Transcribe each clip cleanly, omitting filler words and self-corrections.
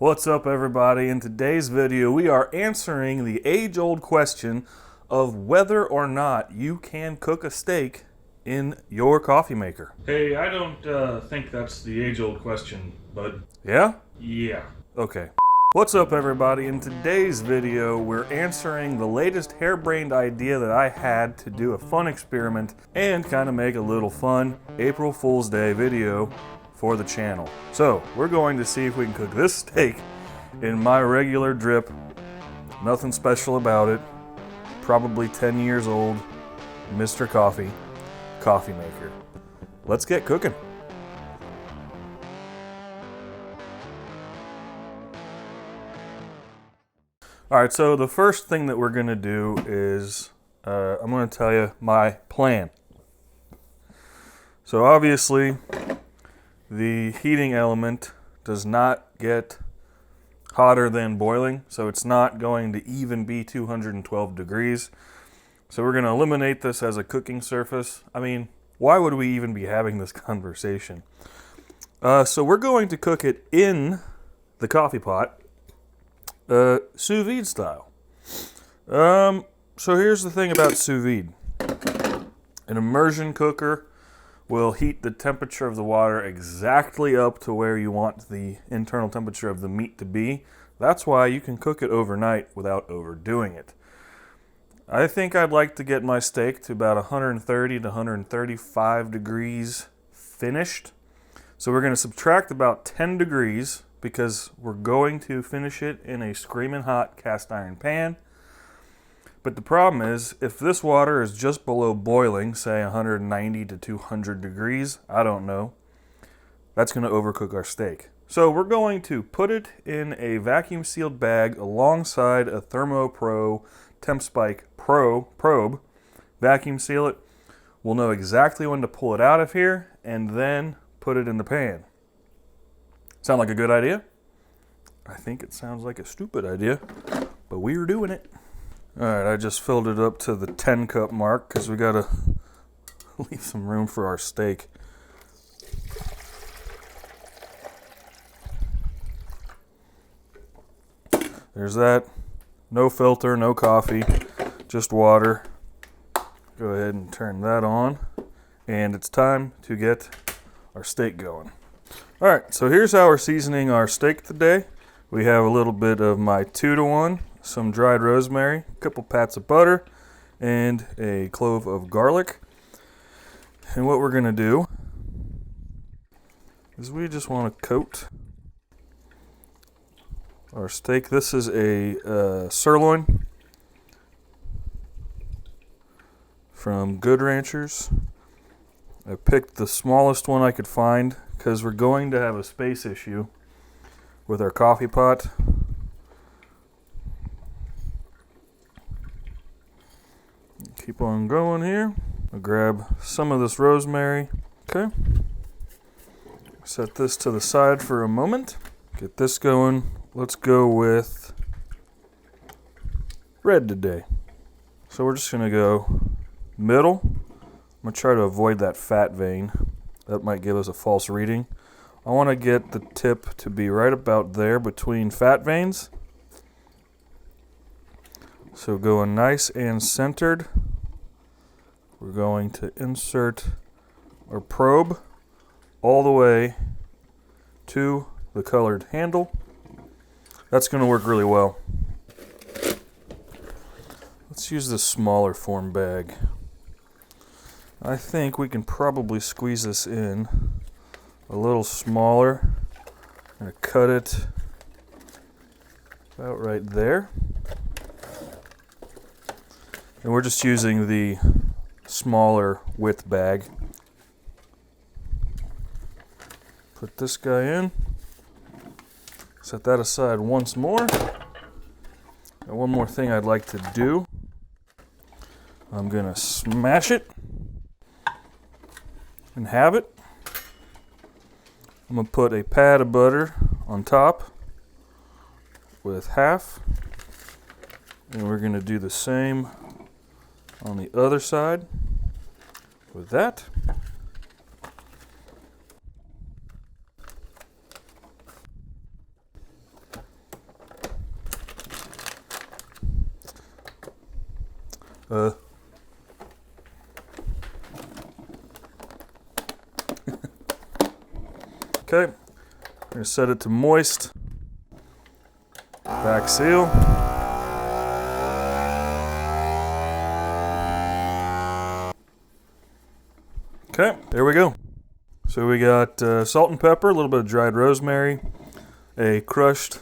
What's up, everybody? In today's video we are answering the age-old question of whether or not you can cook a steak in your coffee maker. Hey, I don't think that's the age-old question, bud. Yeah? Yeah. Okay. What's up, everybody? In today's video we're answering the latest harebrained idea that I had to do a fun experiment and kind of make a little fun April Fool's Day video for the channel. So we're going to see if we can cook this steak in my regular drip. Nothing special about it. Probably 10 years old Mr. Coffee maker. Let's get cooking. Alright, so the first thing that we're going to do is I'm going to tell you my plan. So obviously the heating element does not get hotter than boiling, so it's not going to even be 212 degrees. So we're going to eliminate this as a cooking surface. I mean, why would we even be having this conversation? So we're going to cook it in the coffee pot, sous vide style. So here's the thing about sous vide. An immersion cooker will heat the temperature of the water exactly up to where you want the internal temperature of the meat to be. That's why you can cook it overnight without overdoing it. I think I'd like to get my steak to about 130 to 135 degrees finished. So we're going to subtract about 10 degrees because we're going to finish it in a screaming hot cast iron pan. But the problem is, if this water is just below boiling, say 190 to 200 degrees, I don't know, that's going to overcook our steak. So we're going to put it in a vacuum sealed bag alongside a ThermoPro TempSpike Pro probe, vacuum seal it. We'll know exactly when to pull it out of here and then put it in the pan. Sound like a good idea? I think it sounds like a stupid idea, but we're doing it. Alright, I just filled it up to the 10 cup mark because we gotta leave some room for our steak. There's that. No filter, no coffee, just water. Go ahead and turn that on. And it's time to get our steak going. Alright, so here's how we're seasoning our steak today. We have a little bit of my 2-to-1. Some dried rosemary, a couple pats of butter, and a clove of garlic. And what we're going to do is we just want to coat our steak. This is a sirloin from Good Ranchers. I picked the smallest one I could find because we're going to have a space issue with our coffee pot. Keep on going here. I'll grab some of this rosemary. Okay. Set this to the side for a moment. Get this going. Let's go with red today. So we're just going to go middle. I'm going to try to avoid that fat vein. That might give us a false reading. I want to get the tip to be right about there between fat veins. So going nice and centered. We're going to insert our probe all the way to the colored handle. That's going to work really well. Let's use this smaller form bag. I think we can probably squeeze this in a little smaller. I'm going to cut it about right there. And we're just using the smaller width bag. Put this guy in. Set that aside once more. And one more thing I'd like to do. I'm going to smash it and have it. I'm going to put a pat of butter on top with half. And we're going to do the same on the other side with that. Okay, I'm gonna set it to moist. Back seal. Okay, there we go. So we got salt and pepper, a little bit of dried rosemary, a crushed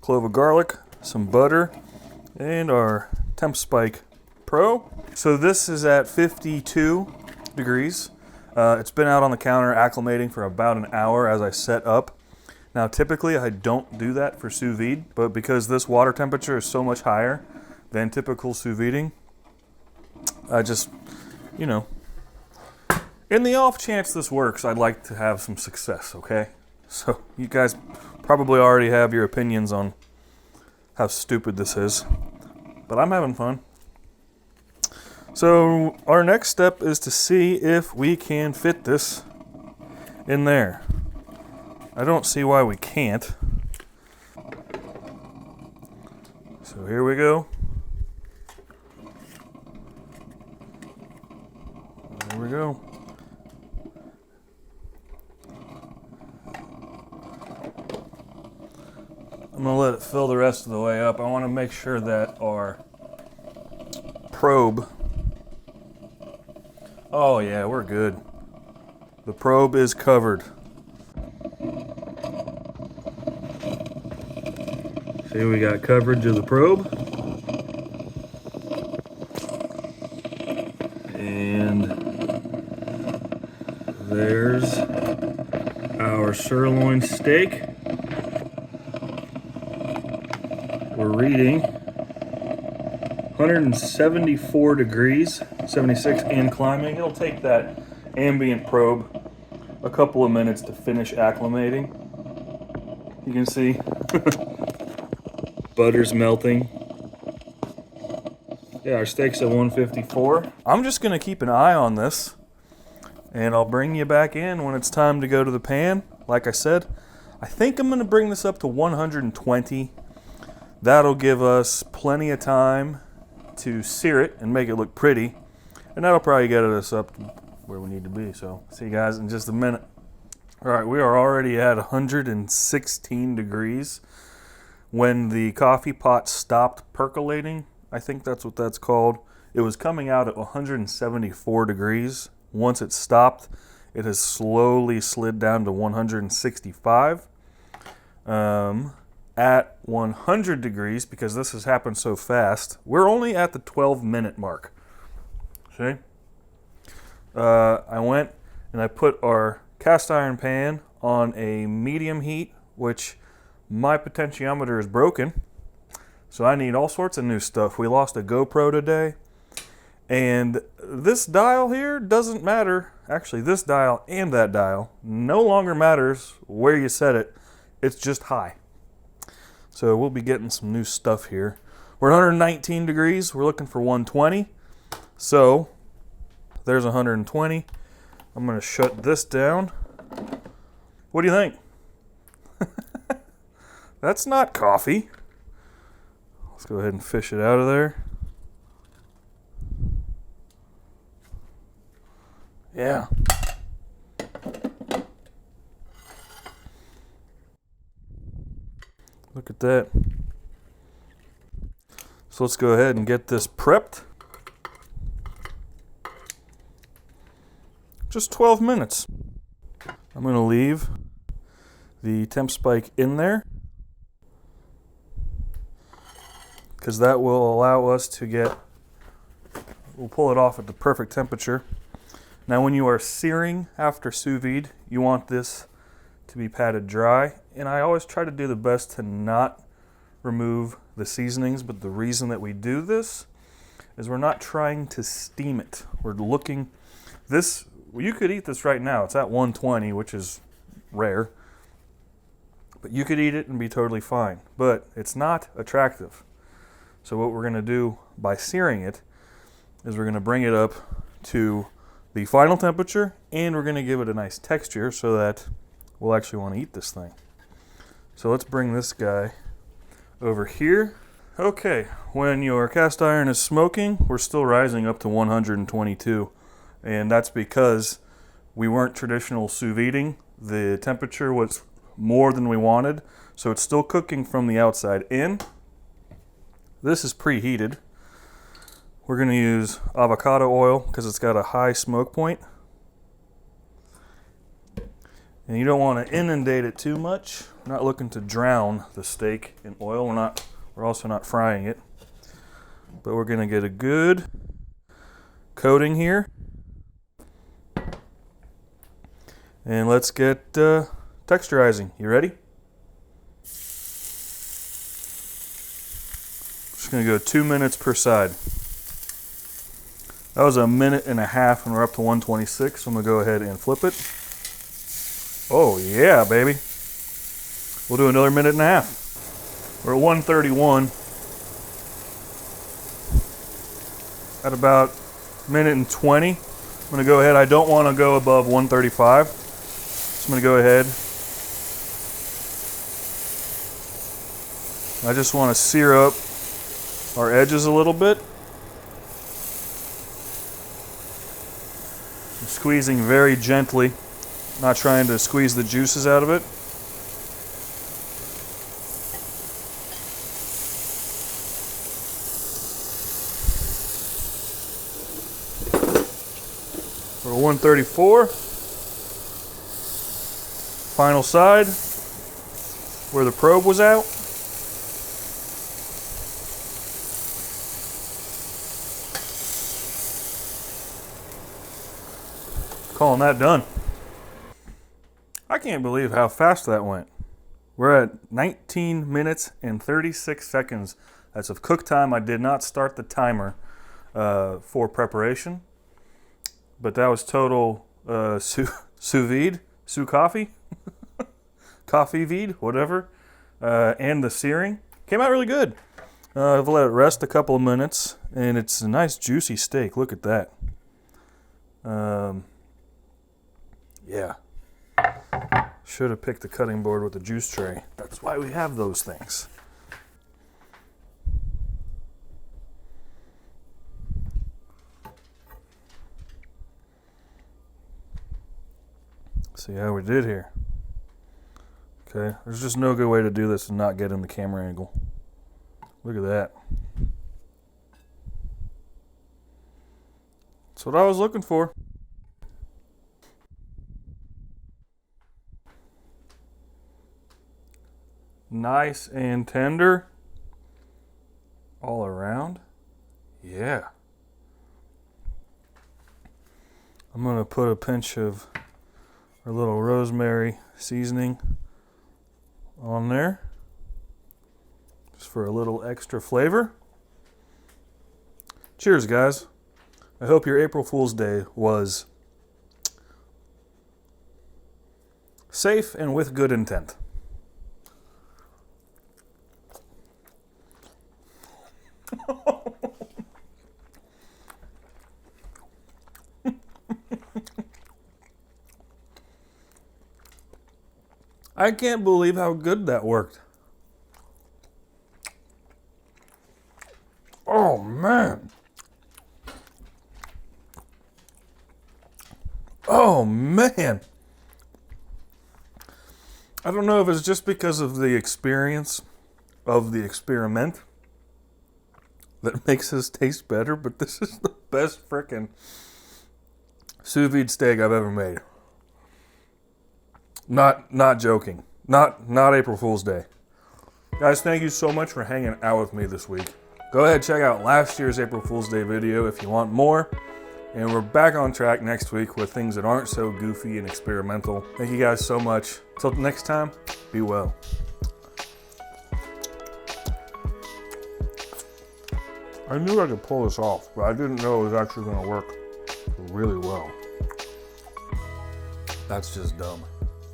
clove of garlic, some butter, and our TempSpike Pro. So this is at 52 degrees. It's been out on the counter acclimating for about an hour as I set up. Now typically I don't do that for sous vide, but because this water temperature is so much higher than typical sous viding, I just, you know, in the off chance this works, I'd like to have some success, okay? So you guys probably already have your opinions on how stupid this is, but I'm having fun. So our next step is to see if we can fit this in there. I don't see why we can't. So here we go. There we go. I'm gonna let it fill the rest of the way up. I want to make sure that our probe, oh yeah, we're good. The probe is covered. See, we got coverage of the probe. And there's our sirloin steak. We're reading 174 degrees, 76 and climbing. It'll take that ambient probe a couple of minutes to finish acclimating. You can see butter's melting. Yeah, our steak's at 154. I'm just gonna keep an eye on this and I'll bring you back in when it's time to go to the pan. Like I said, I think I'm gonna bring this up to 120. That'll give us plenty of time to sear it and make it look pretty. And that'll probably get us up to where we need to be. So see you guys in just a minute. All right, we are already at 116 degrees. When the coffee pot stopped percolating, I think that's what that's called, it was coming out at 174 degrees. Once it stopped, it has slowly slid down to 165. At 100 degrees, because this has happened so fast, we're only at the 12-minute mark. See? I went and I put our cast iron pan on a medium heat, which my potentiometer is broken, so I need all sorts of new stuff. We lost a GoPro today, and this dial here doesn't matter. Actually, this dial and that dial no longer matters where you set it. It's just high. So we'll be getting some new stuff here. We're 119 degrees. We're looking for 120. So there's 120. I'm going to shut this down. What do you think? That's not coffee. Let's go ahead and fish it out of there. Yeah. Look at that. So let's go ahead and get this prepped. Just 12 minutes. I'm going to leave the TempSpike in there because that will allow us to we'll pull it off at the perfect temperature. Now when you are searing after sous vide, you want this to be patted dry, and I always try to do the best to not remove the seasonings, but the reason that we do this is we're not trying to steam it. We're looking, you could eat this right now. It's at 120, which is rare, but you could eat it and be totally fine, but it's not attractive. So what we're gonna do by searing it is we're gonna bring it up to the final temperature, and we're gonna give it a nice texture so that we'll actually want to eat this thing. So let's bring this guy over here. Okay, when your cast iron is smoking, we're still rising up to 122. And that's because we weren't traditional sous videing. The temperature was more than we wanted, so it's still cooking from the outside in. This is preheated. We're going to use avocado oil because it's got a high smoke point. And you don't want to inundate it too much. We're not looking to drown the steak in oil. We're also not frying it. But we're going to get a good coating here. And let's get texturizing. You ready? Just going to go 2 minutes per side. That was 1.5 minutes and we're up to 126. So I'm going to go ahead and flip it. Oh yeah, baby. We'll do another 1.5 minutes. We're at 131. At about 1:20. I'm going to go ahead. I don't want to go above 135. So I'm going to go ahead. I just want to sear up our edges a little bit. I'm squeezing very gently, not trying to squeeze the juices out of it. We're 134. Final side, where the probe was out. Calling that done. I can't believe how fast that went. We're at 19 minutes and 36 seconds. That's of cook time. I did not start the timer for preparation, but that was total sous vide, sous coffee, coffee vide, whatever, and the searing. Came out really good. I've let it rest a couple of minutes, and it's a nice juicy steak. Look at that. Yeah. Should have picked the cutting board with the juice tray. That's why we have those things. See how we did here. Okay, there's just no good way to do this and not get in the camera angle. Look at that. That's what I was looking for. Nice and tender all around. Yeah. I'm going to put a pinch of our little rosemary seasoning on there just for a little extra flavor. Cheers, guys. I hope your April Fool's Day was safe and with good intent. I can't believe how good that worked. Oh man. Oh man. I don't know if it's just because of the experience of the experiment that makes this taste better, but this is the best frickin' sous vide steak I've ever made. Not joking. Not April Fool's Day. Guys, thank you so much for hanging out with me this week. Go ahead and check out last year's April Fool's Day video if you want more. And we're back on track next week with things that aren't so goofy and experimental. Thank you guys so much. Till next time, be well. I knew I could pull this off, but I didn't know it was actually going to work really well. That's just dumb.